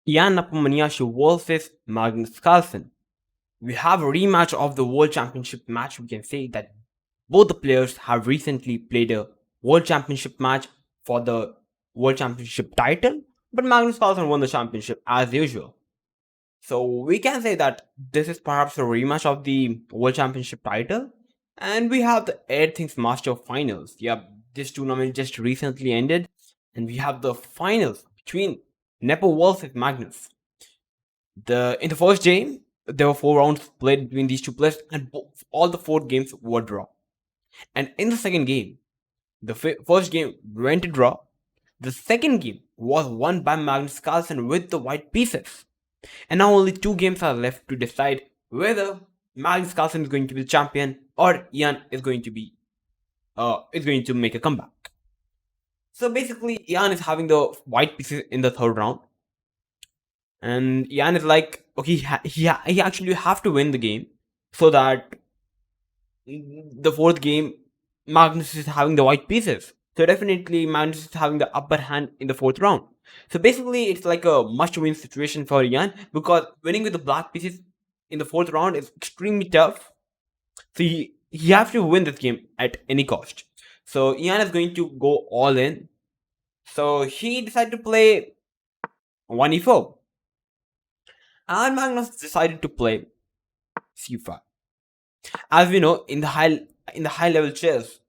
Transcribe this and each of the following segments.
Nepomniachtchi versus Magnus Carlsen. We have a rematch of the World Championship match. We can say that both the players have recently played a World Championship match for the World Championship title, but Magnus Carlsen won the championship as usual. So we can say that this is perhaps a rematch of the World Championship title, and we have the Airthings Master Finals. Yeah, this tournament just recently ended, and we have the finals between Nepo versus Magnus. In the first game, there were 4 rounds played between these two players, and all the 4 games were draw. And in the second game, the first game went to draw. The second game was won by Magnus Carlsen with the white pieces. And now only 2 games are left to decide whether Magnus Carlsen is going to be the champion or Ian is going to make a comeback. So basically, Ian is having the white pieces in the third round, and Ian is like, okay, he actually have to win the game so that the fourth game Magnus is having the white pieces. So definitely Magnus is having the upper hand in the fourth round. So basically it's like a must-win situation for Ian because winning with the black pieces in the fourth round is extremely tough. So he has to win this game at any cost. So Ian is going to go all in. So he decided to play 1e4. And Magnus decided to play c5. As we know, in the high level chess,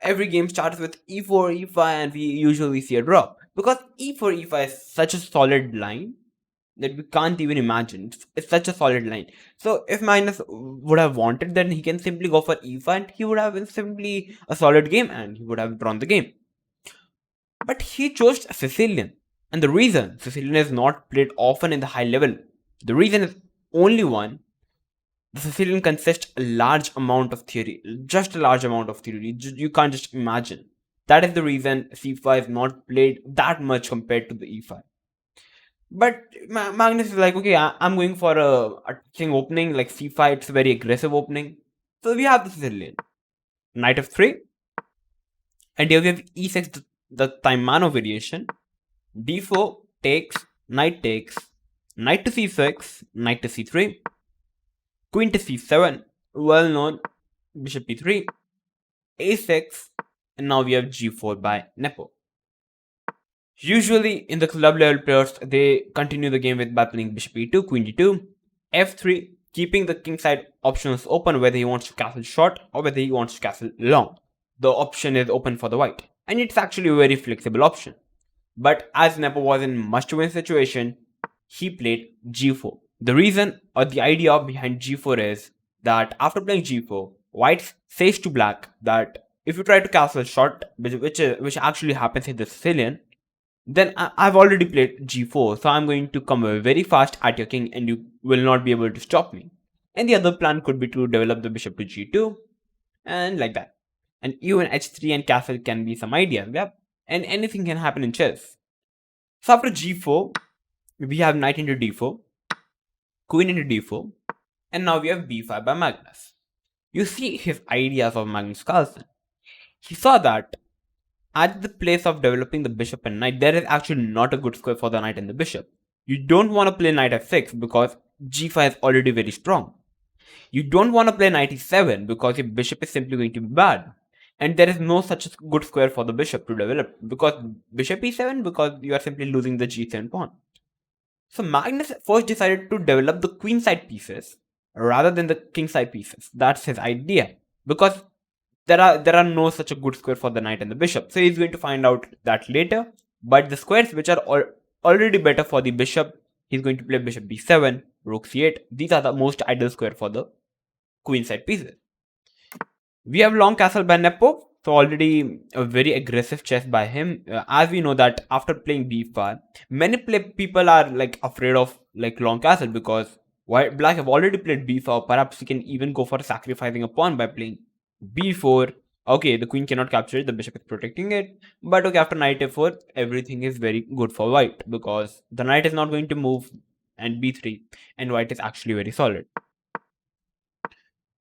every game starts with e4, e5, and we usually see a draw. Because e4, e5 is such a solid line that we can't even imagine. It's such a solid line. So if Magnus would have wanted, then he can simply go for e5 and he would have been simply a solid game and he would have drawn the game. But he chose Sicilian. And the reason Sicilian is not played often in the high level, the reason is only one. The Sicilian consists a large amount of theory, just a large amount of theory. You can't just imagine. That is the reason c5 is not played that much compared to the e5. But Magnus is like, okay, I'm going for a thing opening like c5. It's a very aggressive opening. So we have the Sicilian. Knight f3. And here we have e6, the Taimano variation. d4 takes, knight to c6, knight to c3. Queen to c7, well known, bishop e3, a6, and now we have g4 by Nepo. Usually in the club level players, they continue the game by playing bishop e2, queen d2, f3, keeping the king side options open whether he wants to castle short or whether he wants to castle long. The option is open for the white, and it's actually a very flexible option. But as Nepo was in must-win situation, he played g4. The reason or the idea behind g4 is that after playing g4, white says to black that if you try to castle short, which actually happens in the Sicilian, then I've already played g4, so I'm going to come very fast at your king and you will not be able to stop me. And the other plan could be to develop the bishop to g2 and like that. And even h3 and castle can be some idea, yep. And anything can happen in chess. So after g4, we have knight into d4, queen into d4, and now we have b5 by Magnus. You see his ideas of Magnus Carlsen. He saw that at the place of developing the bishop and knight, there is actually not a good square for the knight and the bishop. You don't want to play knight f6 because g5 is already very strong. You don't want to play knight e7 because your bishop is simply going to be bad. And there is no such good square for the bishop to develop because bishop e7 because you are simply losing the g7 pawn. So Magnus first decided to develop the queen side pieces rather than the king side pieces. That's his idea because there are no such a good square for the knight and the bishop. So he's going to find out that later. But the squares which are already better for the bishop, he's going to play bishop b7, rook c8. These are the most ideal square for the queen side pieces. We have long castle by Nepo, so already a very aggressive chess by him. As we know that after playing b5, many people are like afraid of like long castle because black have already played b5. Perhaps he can even go for sacrificing a pawn by playing b4. Okay, the queen cannot capture it, the bishop is protecting it. But okay, after knight f4, everything is very good for white because the knight is not going to move and b3, and white is actually very solid.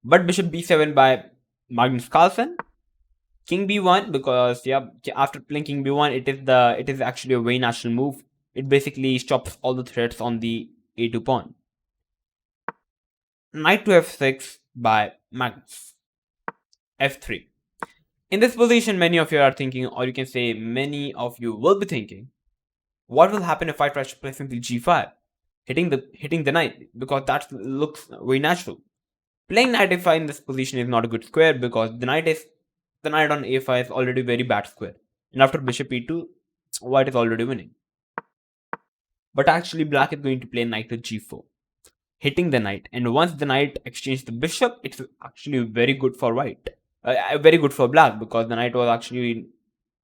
But bishop b7 by Magnus Carlsen, king b1 because yeah, after playing king b1, it is actually a very natural move It basically stops all the threats on the a2 pawn. Knight to f6 by Magnus. f3. In this position, many of you are thinking, or you can say many of you will be thinking, what will happen if I try to play simply g5, hitting the knight, because that looks very natural. Playing knight a5 in this position is not a good square because the knight on a5 is already very bad square, and after bishop e2, white is already winning. But actually, black is going to play knight to g4, hitting the knight, and once the knight exchanges the bishop, it's actually very good for white, very good for black, because the knight was actually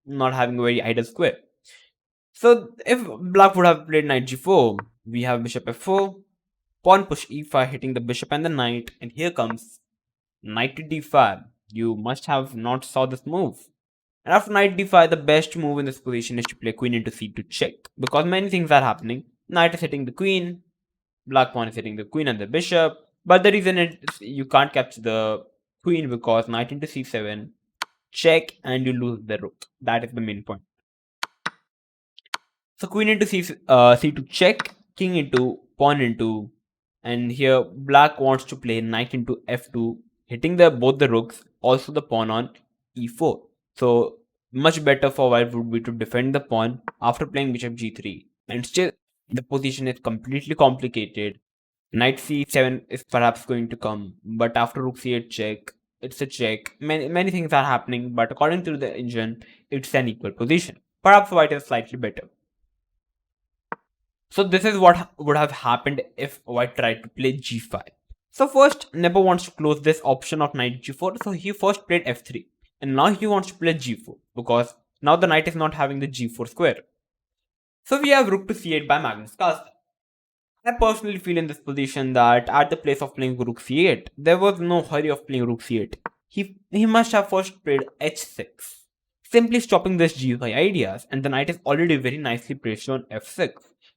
not having a very idle square. So if black would have played knight g4, we have bishop f4, pawn push e5, hitting the bishop and the knight, and here comes knight to d5. You must have not saw this move. And after knight d5, the best move in this position is to play queen into c2 check, because many things are happening. Knight is hitting the queen, black pawn is hitting the queen and the bishop, but the reason is you can't capture the queen because knight into c7 check and you lose the rook. That is the main point. So queen into c2 check, king into, pawn into, and here black wants to play knight into f2, hitting both the rooks, also the pawn on e4. So much better for white would be to defend the pawn after playing bishop g3, and still the position is completely complicated. Knight c7 is perhaps going to come, but after rook c8 check, it's a check. Many things are happening, but according to the engine, it's an equal position. Perhaps white is slightly better. So this is what would have happened if white tried to play g5. So first, Nepo wants to close this option of knight g4, so he first played f3. And now he wants to play g4, because now the knight is not having the g4 square. So we have rook to c8 by Magnus Carlsen. I personally feel in this position that at the place of playing rook c8, there was no hurry of playing rook c8. He must have first played h6, simply stopping this g5 ideas, and the knight is already very nicely placed on f6,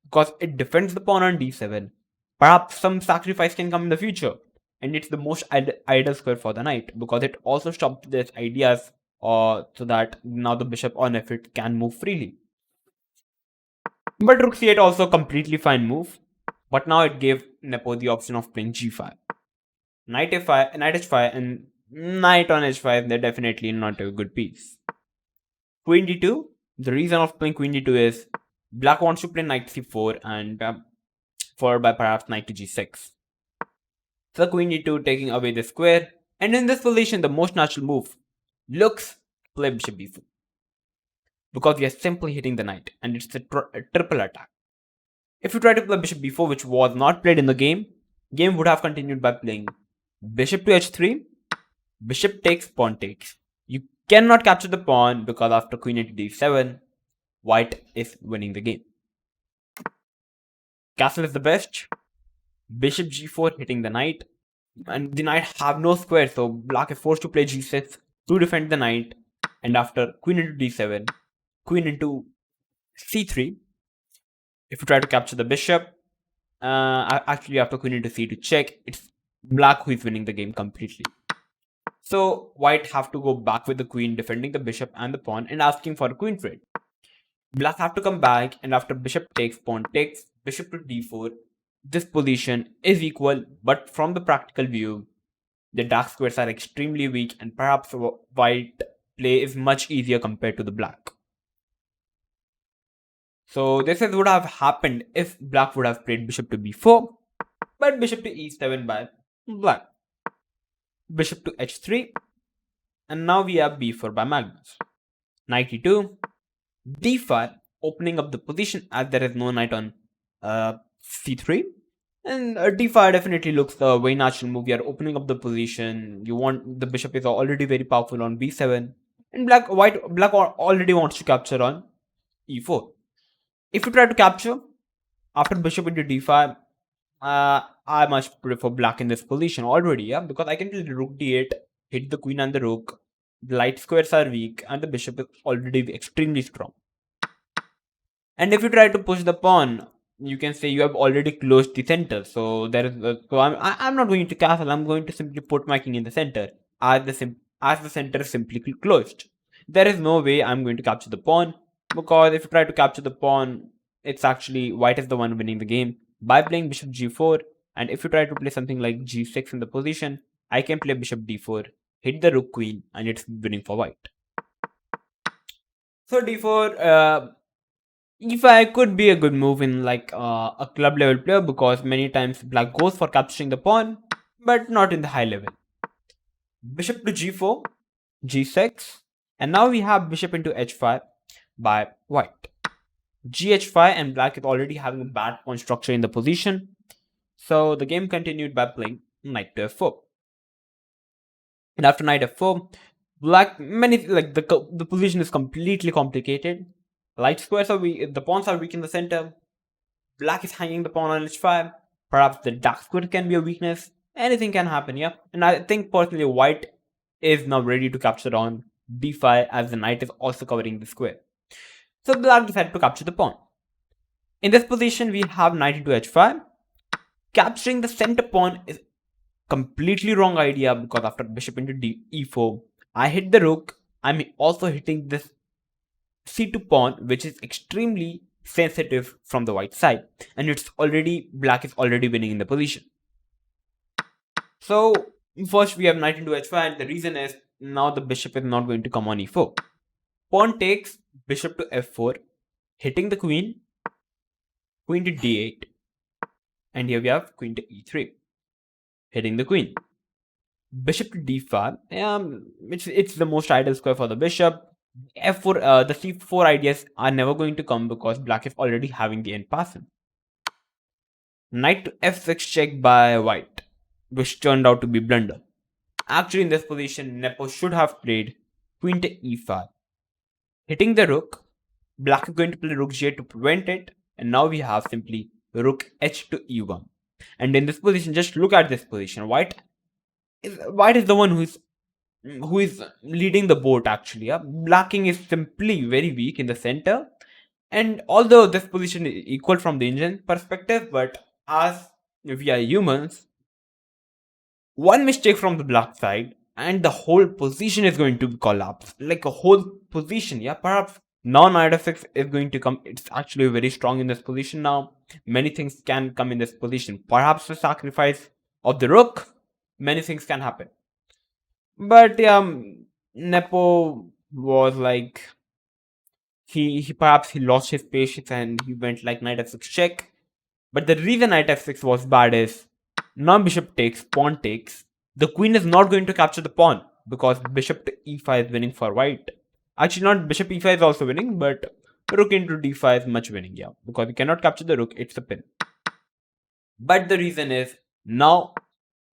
because it defends the pawn on d7. Perhaps some sacrifice can come in the future, and it's the most ideal square for the knight, because it also stops these ideas so that now the bishop on f8 can move freely. But rook c8 also a completely fine move, but now it gave Nepo the option of playing g5. Knight f5, knight h5, and knight on h5, they're definitely not a good piece. Queen d2, the reason of playing queen d2 is black wants to play knight c4 and followed by perhaps knight to g6. So queen d2 taking away the square, and in this position the most natural move looks play bishop b4, because we are simply hitting the knight and it's a triple attack. If you try to play bishop b4, which was not played in the game would have continued by playing bishop to h3, bishop takes, pawn takes. You cannot capture the pawn because after queen into d7, white is winning the game. Castle is the best. Bishop g4 hitting the knight, and the knight have no square, so black is forced to play g6 to defend the knight, and after queen into d7, queen into c3. If you try to capture the bishop, actually after queen into c2 check, it's black who is winning the game completely. So white have to go back with the queen, defending the bishop and the pawn and asking for a queen trade. Black have to come back, and after bishop takes, pawn takes, bishop to d4, this position is equal, but from the practical view, the dark squares are extremely weak and perhaps white play is much easier compared to the black. So this is what would have happened if black would have played bishop to b4, but bishop to e7 by black. Bishop to h3, and now we have b4 by Magnus. Knight e2, d5, opening up the position as there is no knight on c3. And d5 definitely looks a very natural move. We are opening up the position. The bishop is already very powerful on b7, and black already wants to capture on e4. If you try to capture after bishop into d5, I must prefer black in this position already, yeah, because I can play rook d8, hit the queen and the rook. The light squares are weak, and the bishop is already extremely strong. And if you try to push the pawn, you can say you have already closed the center. So I'm not going to castle. I'm going to simply put my king in the center as the center is simply closed. There is no way I'm going to capture the pawn, because if you try to capture the pawn, it's actually white is the one winning the game by playing bishop g4. And if you try to play something like g6 in the position, I can play bishop d4, hit the rook queen, and it's winning for white. So d4, e5 could be a good move in like a club level player, because many times black goes for capturing the pawn, but not in the high level. Bishop to g4, g6, and now we have bishop into h5 by white. Gh5, and black is already having a bad pawn structure in the position. So the game continued by playing knight to f4. And after knight f4, black the position is completely complicated. Light squares are weak, the pawns are weak in the center. Black is hanging the pawn on h5. Perhaps the dark square can be a weakness. Anything can happen, yeah. And I think personally white is now ready to capture on d5, as the knight is also covering the square. So black decided to capture the pawn. In this position, we have knight into h5. Capturing the center pawn is completely wrong idea, because after bishop into e4, I hit the rook. I'm also hitting this c2 pawn, which is extremely sensitive from the white side, and black is already winning in the position. So first we have knight into h5, and the reason is now the bishop is not going to come on e4. Pawn takes, bishop to f4, hitting the queen, queen to d8, and here we have queen to e3, hitting the queen. Bishop to d5, it's the most ideal square for the bishop. F4, the c4 ideas are never going to come because black is already having the end passive. Knight to f6 check by white, which turned out to be blunder. Actually, in this position, Nepo should have played queen to e5, hitting the rook. Black is going to play rook g8 to prevent it, and now we have simply rook h to e1. And in this position, just look at this position. White is the one who is leading the boat actually. Yeah? Blacking is simply very weak in the center. And although this position is equal from the engine perspective, but as we are humans, one mistake from the black side and the whole position is going to collapse. Like a whole position, yeah. Perhaps now knight f6 is going to come. It's actually very strong in this position now. Many things can come in this position. Perhaps the sacrifice of the rook. Many things can happen. But Nepo was like, he perhaps he lost his patience and he went like knight f6 check. But the reason knight f6 was bad is now bishop takes, pawn takes. The queen is not going to capture the pawn because bishop to e5 is winning for white. Actually, not bishop e5 is also winning, but rook into d5 is much winning, yeah. Because you cannot capture the rook, it's a pin. But the reason is now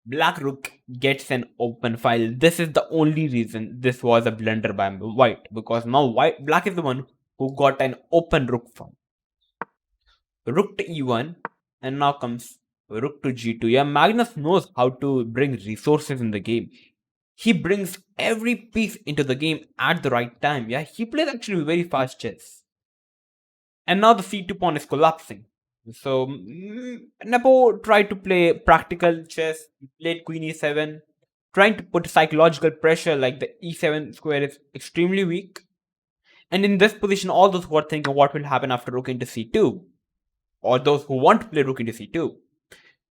black rook gets an open file. This is the only reason this was a blunder by white, because now black is the one who got an open rook file. Rook to e1, and now comes rook to g2. Yeah, Magnus knows how to bring resources in the game. He brings every piece into the game at the right time. Yeah, he plays actually very fast chess. And now the c2 pawn is collapsing. So Nepo tried to play practical chess. He played queen e7, trying to put psychological pressure, like the e7 square is extremely weak. And in this position, all those who are thinking what will happen after rook into c2, or those who want to play rook into c2,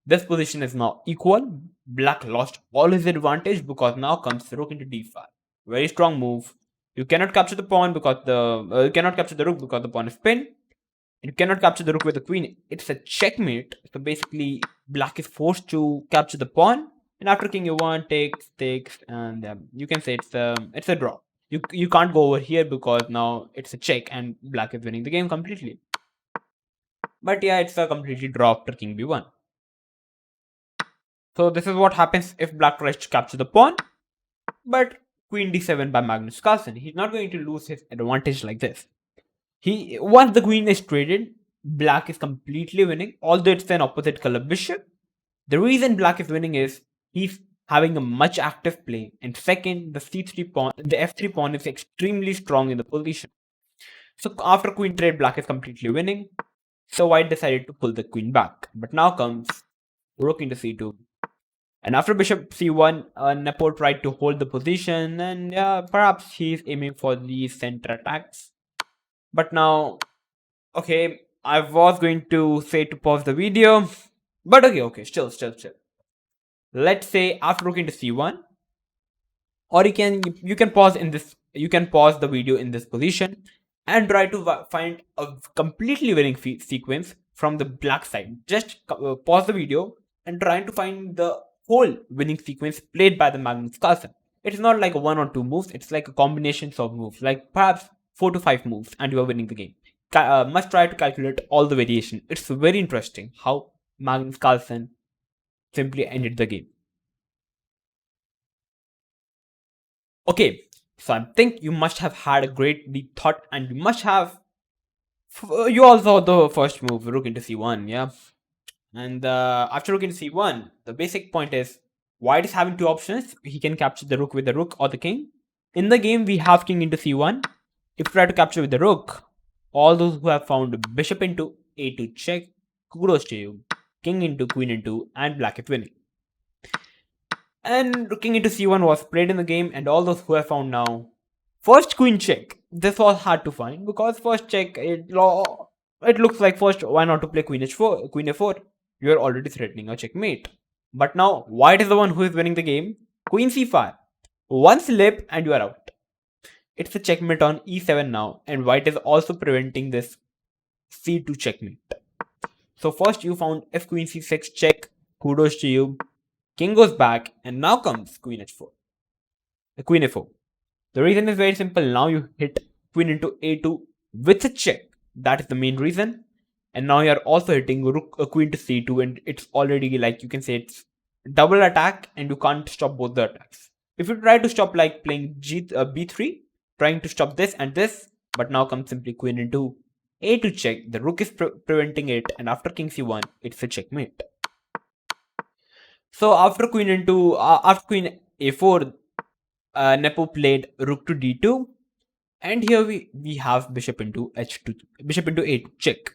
this position is now equal. Black lost all his advantage because now comes rook into d5. Very strong move. You cannot capture the pawn because you cannot capture the rook because the pawn is pinned. You cannot capture the rook with the queen. It's a checkmate. So basically, black is forced to capture the pawn. And after king e1 takes, and you can say it's a draw. You can't go over here because now it's a check and black is winning the game completely. But yeah, it's a completely draw after king b1. So this is what happens if black tries to capture the pawn. But queen d7 by Magnus Carlsen. He's not going to lose his advantage like this. Once the queen is traded, black is completely winning, although it's an opposite color bishop. The reason black is winning is he's having a much active play, and second, the c3 pawn, the f3 pawn is extremely strong in the position. So after queen trade, black is completely winning. So white decided to pull the queen back. But now comes rook into c2. And after bishop c1, Nepo tried to hold the position, and perhaps he's aiming for these center attacks. But now, okay, I was going to say to pause the video, but okay, still. Let's say after rook into c1, or you can pause in this. You can pause the video in this position and try to find a completely winning sequence from the black side. Just pause the video and try to find the whole winning sequence played by the Magnus Carlsen. It's not like one or two moves, it's like a combination of moves, like perhaps 4 to 5 moves, and you are winning the game. Must try to calculate all the variation. It's very interesting how Magnus Carlsen simply ended the game. Okay, so I think you must have had a great deep thought, and you must have. You all saw the first move, rook into c1, yeah? And after rook into c1, the basic point is white is having two options. He can capture the rook with the rook or the king. In the game, we have king into c1. If you try to capture with the rook, all those who have found bishop into a2 check, kudos to you. King into queen into, and black is winning. And king into c1 was played in the game, and all those who have found now first queen check. This was hard to find because first check it looks like first why not to play queen h4, queen a4. You are already threatening a checkmate. But now white is the one who is winning the game. Queen c5, one slip and you are out. It's a checkmate on e7 now, and white is also preventing this c2 checkmate. So first you found f queen c6 check. Kudos to you. King goes back, and now comes queen h4. Queen a4. The reason is very simple. Now you hit queen into a2 with a check. That is the main reason. And now you are also hitting rook queen to c2, and it's already, like, you can say it's double attack, and you can't stop both the attacks. If you try to stop, like playing b3, trying to stop this and this, but now comes simply queen into a2 check. The rook is preventing it, and after king c1, it's a checkmate. So after queen a4, Nepo played rook to d2, and here we have bishop into h2, bishop into a2 check.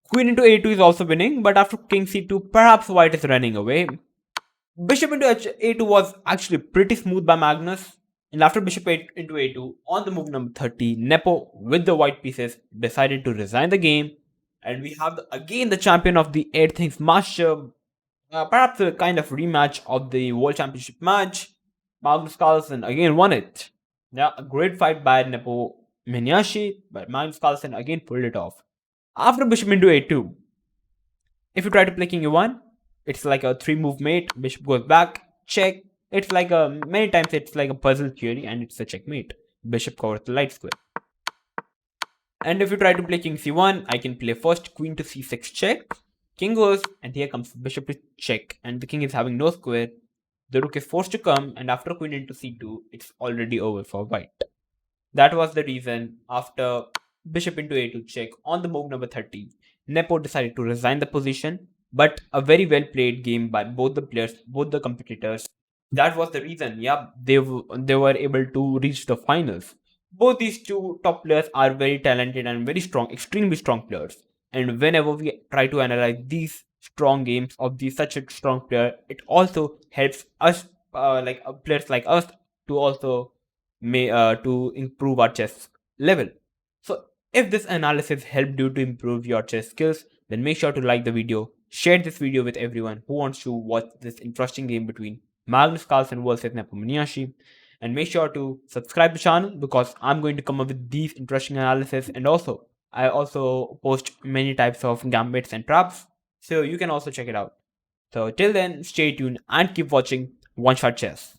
Queen into a2 is also winning, but after king c2, perhaps white is running away. Bishop into a2 was actually pretty smooth by Magnus, and after bishop into a2, on the move number 30, Nepo, with the white pieces, decided to resign the game, and we have again the champion of the Airthings master, perhaps a kind of rematch of the World Championship match. Magnus Carlsen again won it. Yeah, a great fight by Nepomniachtchi, but Magnus Carlsen again pulled it off. After bishop into a2, if you try to play king e1, it's like a 3-move mate. Bishop goes back, check. It's like many times it's like a puzzle theory, and it's a checkmate. Bishop covers the light square. And if you try to play king c1, I can play first queen to c6 check. King goes, and here comes bishop to check, and the king is having no square. The rook is forced to come, and after queen into c2, it's already over for white. That was the reason after bishop into a2 check on the move number 30, Nepo decided to resign the position, but a very well played game by both the players, both the competitors. That was the reason, yeah, they were able to reach the finals. Both these two top players are very talented and very strong, extremely strong players. And whenever we try to analyze these strong games of these such a strong player, it also helps us, players like us, to also to improve our chess level. So if this analysis helped you to improve your chess skills, then make sure to like the video, share this video with everyone who wants to watch this interesting game between Magnus Carlsen versus Nepomniachtchi, and make sure to subscribe to the channel because I'm going to come up with these interesting analysis, and also I also post many types of gambits and traps, so you can also check it out. So till then, stay tuned and keep watching One Shot Chess.